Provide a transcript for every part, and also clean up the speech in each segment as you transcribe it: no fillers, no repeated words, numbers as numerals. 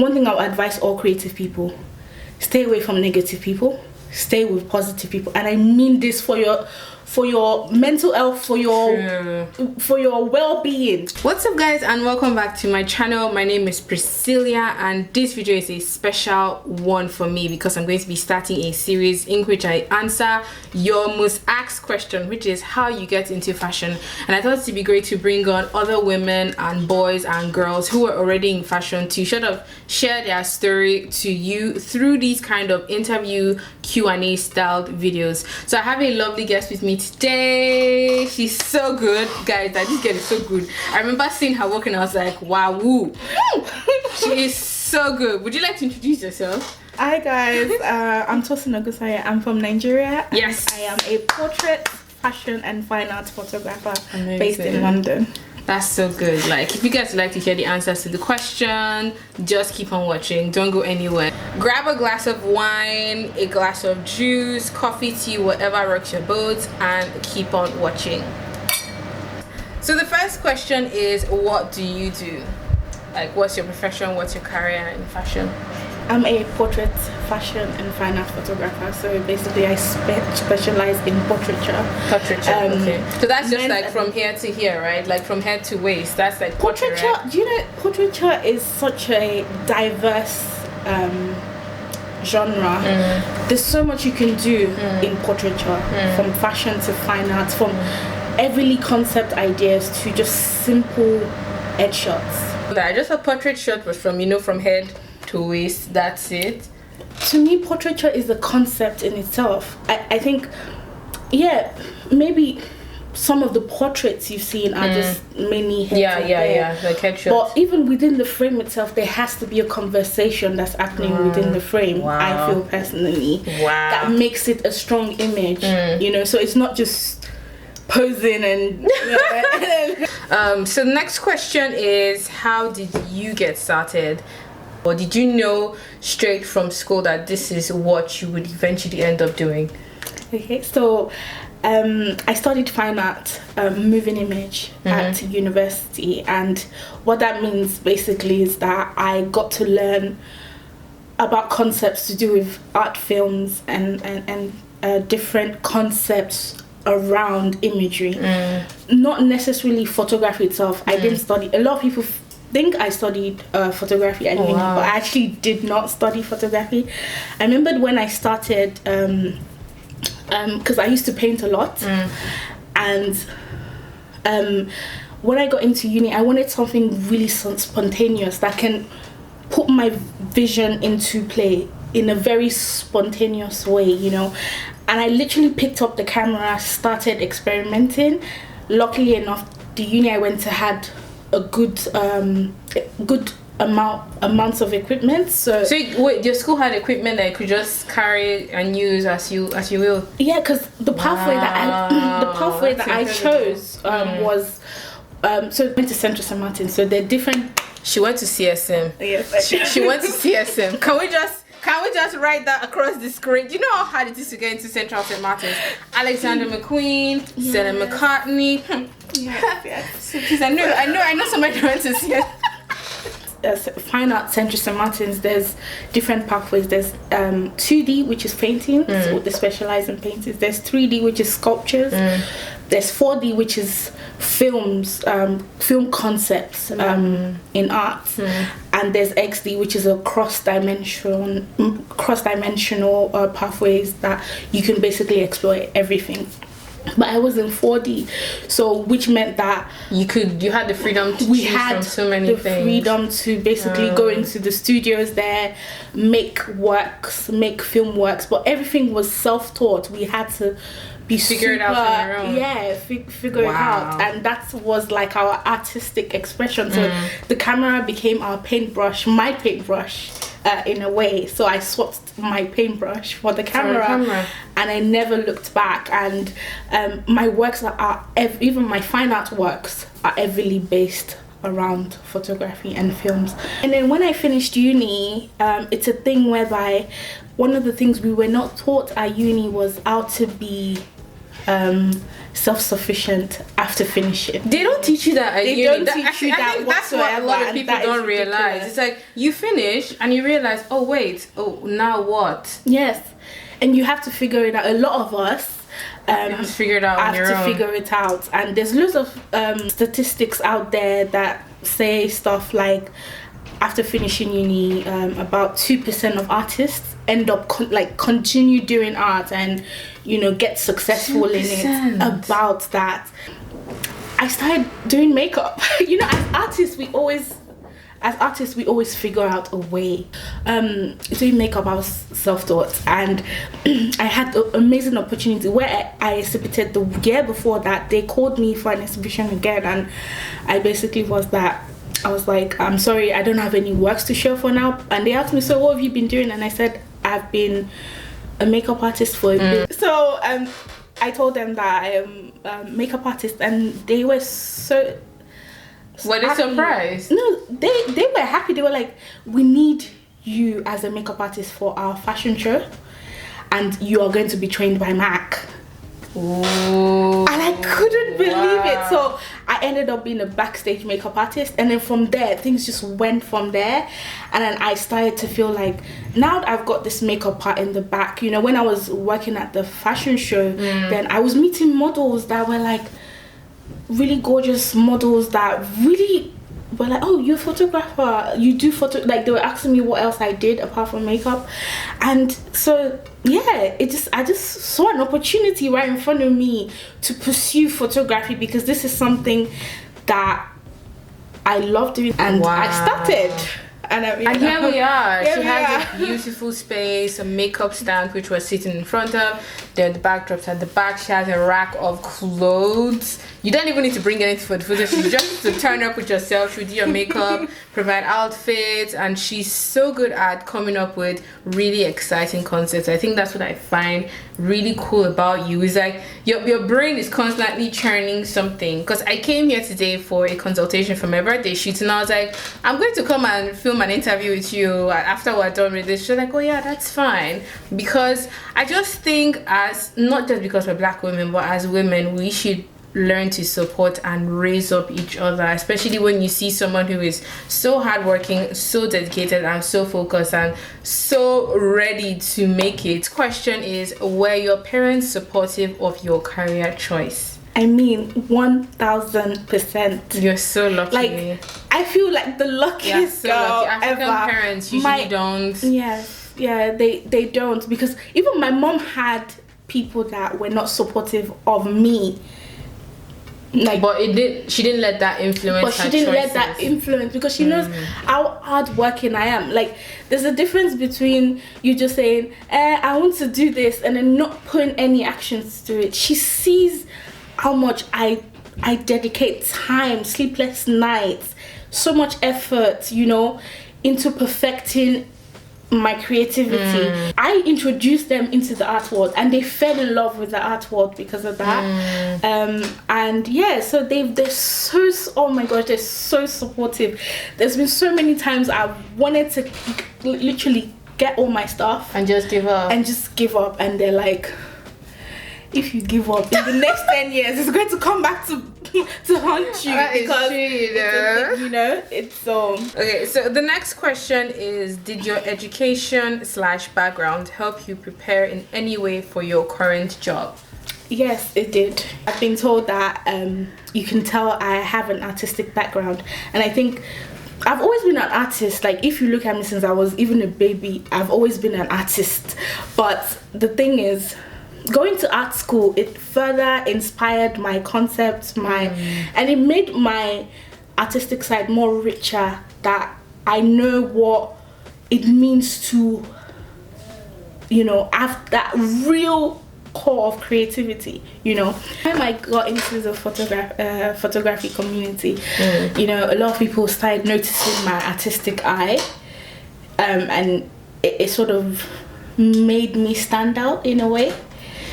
one thing I would advise all creative people: stay away from negative people, stay with positive people. And I mean this for your mental health, for your well-being. What's up, guys, and welcome back to my channel. My name is Priscilla, and this video is a special one for me because I'm going to be starting a series in which I answer your most asked question, which is how you get into fashion. And I thought it'd be great to bring on other women and boys and girls who are already in fashion to sort of share their story to you through these kind of interview Q&A styled videos. So I have a lovely guest with me today. She's so good, guys. This girl is so good. I remember seeing her walking, I was like, wow, woo. She is so good. Would you like to introduce yourself? Hi guys, I'm Tosin I. I'm from Nigeria. Yes. I am a portrait, fashion and fine arts photographer. Amazing. Based in London. That's so good. Like, if you guys would like to hear the answers to the question, just keep on watching. Don't go anywhere. Grab a glass of wine, a glass of juice, coffee, tea, whatever rocks your boat, and keep on watching. So the first question is, what do you do? Like, what's your profession? What's your career in fashion? I'm a portrait, fashion and fine art photographer. So basically I specialize in portraiture. Portraiture, okay. So that's just like from here to here, right? Like from head to waist. That's like portraiture, right? Do you know, portraiture is such a diverse genre. There's so much you can do in portraiture, from fashion to fine arts, from every concept ideas to just simple headshots. I just a portrait shot was from, from head to waist. That's it. To me, portraiture is a concept in itself. I think, yeah, maybe some of the portraits you've seen are just mainly heads like headshots. But even within the frame itself, there has to be a conversation that's happening within the frame. I feel personally that makes it a strong image. So it's not just posing and so the next question is, how did you get started? Or did you know straight from school that this is what you would eventually end up doing? Okay, so I studied fine art, moving image at university, and what that means basically is that I got to learn about concepts to do with art films and different concepts around imagery, not necessarily photography itself. I didn't study. A lot of people think I studied photography at uni, but I actually did not study photography. I remembered when I started, because I used to paint a lot, and when I got into uni, I wanted something really spontaneous that can put my vision into play in a very spontaneous way, and I literally picked up the camera, started experimenting. Luckily enough, the uni I went to had a good amounts of equipment. So wait, your school had equipment that you could just carry and use as you will? Yeah, because the pathway that I chose was so I went to Central St. Martin. So they're different. She went to CSM. Yes, she went to CSM. Can we just write that across the screen? Do you know how hard it is to get into Central St. Martin's? Alexander McQueen, Stella McCartney. Yes. Because I know somebody went to see it. Fine art Central St. Martin's, there's different pathways. There's 2D, which is painting, so they specialize in paintings. There's 3D, which is sculptures. There's 4D, which is films, film concepts in art. And there's XD, which is a cross-dimensional pathways that you can basically explore everything. But I was in 4D, so which meant that you had the freedom to choose from so many things. Freedom to basically go into the studios there, make film works, but everything was self-taught. We had to figure it out on your own. Figure it out, and that was like our artistic expression. So the camera became our paintbrush, my paintbrush. In a way, so I swapped my paintbrush for the camera, and I never looked back. And my works even my fine art works are heavily based around photography and films. And then when I finished uni, it's a thing whereby one of the things we were not taught at uni was how to be self-sufficient after finishing. They don't teach you that. They don't teach you that I think that's what a lot of people don't realize. It's like you finish and you realize, oh wait, oh now what? Yes, and you have to figure it out. A lot of us have to figure it out on your own. figure it out, and there's loads of statistics out there that say stuff like after finishing uni, about 2% of artists end up continue doing art and get successful 2%. In it. About that, I started doing makeup. As artists we always figure out a way. Doing makeup, I was self-taught, and I had an amazing opportunity where I exhibited the year before that. They called me for an exhibition again, and I basically I was like, I'm sorry, I don't have any works to show for now. And they asked me, so what have you been doing? And I said, I've been a makeup artist for a bit. So I told them that I am a makeup artist, and they were so... Were they surprised? No, they were happy. They were like, we need you as a makeup artist for our fashion show, and you are going to be trained by Mac. Ooh, and I couldn't believe it. So I ended up being a backstage makeup artist, and then from there things just went from there. And then I started to feel like, now that I've got this makeup part in the back, when I was working at the fashion show, then I was meeting models that were like really gorgeous models that really were like, oh, you're a photographer, you do photo, like they were asking me what else I did apart from makeup. And so yeah, I just saw an opportunity right in front of me to pursue photography, because this is something that I love doing, and I started. And here we are. She has a beautiful space, a makeup stand which we're sitting in front of. There are the backdrops at the back. She has a rack of clothes. You don't even need to bring anything for the photo. You just need to turn up with yourself. She do your makeup, provide outfits, and she's so good at coming up with really exciting concepts. I think that's what I find really cool about you, is like your brain is constantly churning something. Because I came here today for a consultation for my birthday shoot, and I was like, I'm going to come and film an interview with you after we're done with this. She's like, oh yeah, that's fine. Because I just think, as not just because we're black women, but as women, we should learn to support and raise up each other, especially when you see someone who is so hardworking, so dedicated, and so focused, and so ready to make it. Question is, were your parents supportive of your career choice? I mean, 1000%. You're so lucky. Like, I feel like the luckiest girl African ever. Parents usually don't. Yes, yeah, they don't, because even my mom had people that were not supportive of me. Like, but she didn't let that influence. But she didn't let that influence, because she knows how hardworking I am. Like, there's a difference between you just saying, I want to do this, and then not putting any actions to it. She sees how much I dedicate time, sleepless nights, so much effort, into perfecting my creativity. I introduced them into the art world, and they fell in love with the art world because of that. And yeah, so they're so, oh my gosh, they're so supportive. There's been so many times I wanted to literally get all my stuff and just give up, and they're like, if you give up in the next 10 years, it's going to come back to haunt you. Because it's so. Okay, so the next question is, did your education/background help you prepare in any way for your current job? Yes, it did. I've been told that you can tell I have an artistic background, and I think I've always been an artist. Like, if you look at me since I was even a baby, I've always been an artist. But the thing is, going to art school, it further inspired my concepts, and it made my artistic side more richer, that I know what it means to, have that real core of creativity. When I got into the photography community, a lot of people started noticing my artistic eye, and it sort of made me stand out in a way.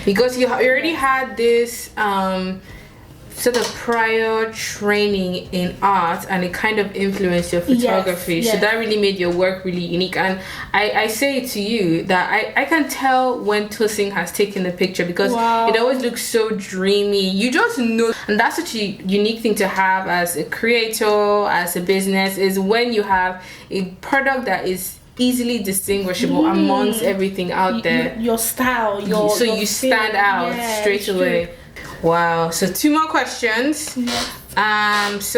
Because you already had this sort of prior training in art and it kind of influenced your photography. Yes. So that really made your work really unique. And I say to you that I can tell when Tosin has taken the picture because it always looks so dreamy. You just know. And that's such a unique thing to have as a creator, as a business, is when you have a product that is easily distinguishable amongst everything out there. Your style, so you stand out straight away. Wow. So 2 more questions. So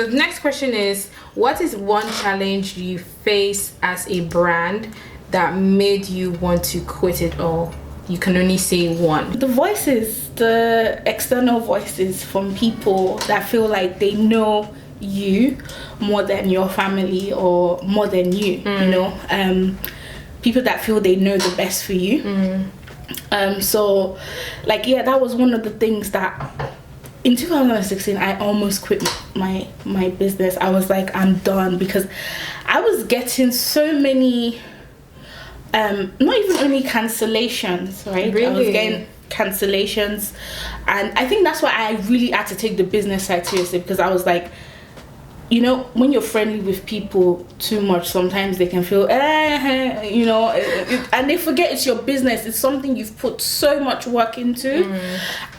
the next question is, what is one challenge you face as a brand that made you want to quit it all? You can only say one. The voices, the external voices from people that feel like they know you more than your family or more than you, you know, people that feel they know the best for you. So like, that was one of the things that in 2016 I almost quit my business. I was like, I'm done, because I was getting so many not even only cancellations, right? Really? I was getting cancellations, and I think that's why I really had to take the business side seriously, because I was like, you know, when you're friendly with people too much, sometimes they can feel, you know, and they forget it's your business. It's something you've put so much work into.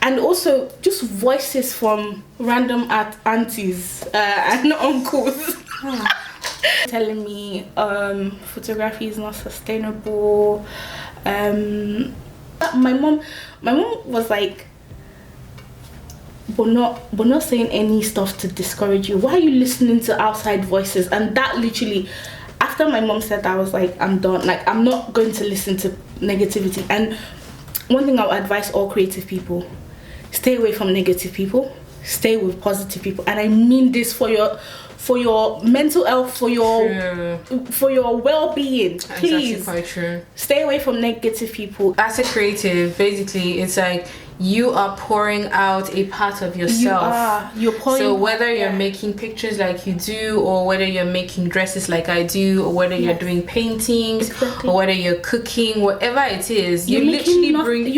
And also just voices from random aunties and uncles telling me photography is not sustainable. My mom was like, but not saying any stuff to discourage you. Why are you listening to outside voices? And that literally, after my mom said that, I was like, I'm done. Like, I'm not going to listen to negativity. And one thing I'll advise all creative people, stay away from negative people, stay with positive people. And I mean this for your mental health, for your well-being. Please, quite true. Stay away from negative people. As a creative, basically, it's like you are pouring out a part of yourself. You're pouring. So whether you're making pictures like you do, or whether you're making dresses like I do, or whether you're doing paintings, or whether you're cooking, whatever it is, you're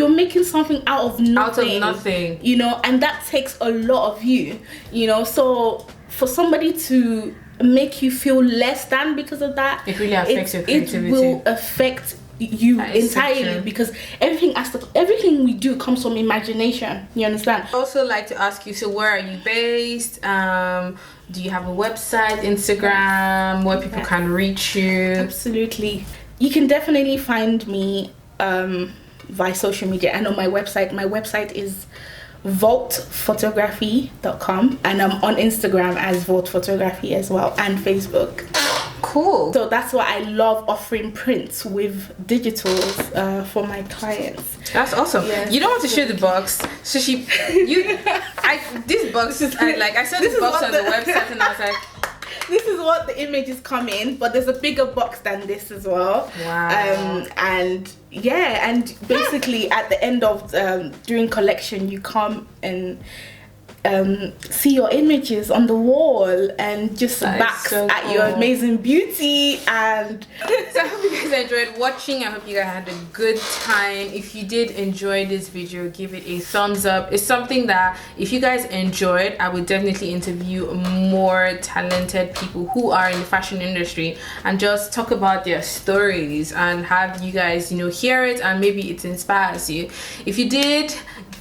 making something out of nothing. Out of nothing. You know, and that takes a lot of you. You know, so for somebody to make you feel less than because of that, it really affects your creativity. It will affect you entirely, because everything we do comes from imagination. You understand? I also like to ask you, so where are you based? Do you have a website, Instagram, where people can reach you? Absolutely. You can definitely find me via social media and on my website. My website is vaultphotography.com, and I'm on Instagram as Vault Photography as well, and Facebook. Cool. So that's why I love offering prints with digitals for my clients. That's awesome. Yes. You don't want to show the box. So this box is like, I saw this box on the website and I was like, this is what the images come in, but there's a bigger box than this as well. Wow. And basically at the end of during collection, you come and see your images on the wall and just backs at your amazing beauty. And so I hope you guys enjoyed watching. I hope you guys had a good time. If you did enjoy this video, give it a thumbs up. It's something that if you guys enjoyed, I would definitely interview more talented people who are in the fashion industry and just talk about their stories and have you guys, you know, hear it, and maybe it inspires you. If you did,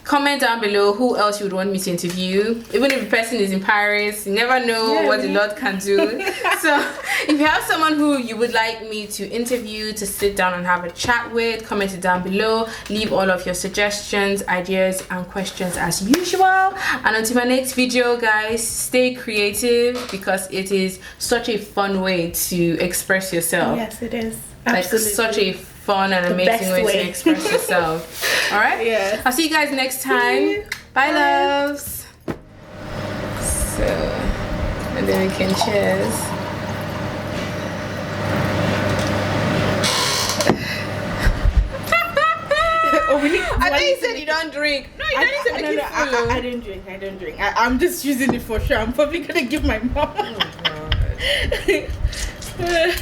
comment down below who else you would want me to interview. Even if the person is in Paris, you never know what the Lord can do. So if you have someone who you would like me to interview, to sit down and have a chat with, comment it down below. Leave all of your suggestions, ideas and questions as usual. And until my next video, guys, stay creative, because it is such a fun way to express yourself. Yes, it is. Absolutely. Like such a fun and amazing way to express yourself. All right. Yeah. I'll see you guys next time. Bye, loves. So, and then we can cheers. I think you said you don't drink. No, you don't need to make it full. I don't drink. I'm just using it for sure. I'm probably gonna give my mom. Oh, God.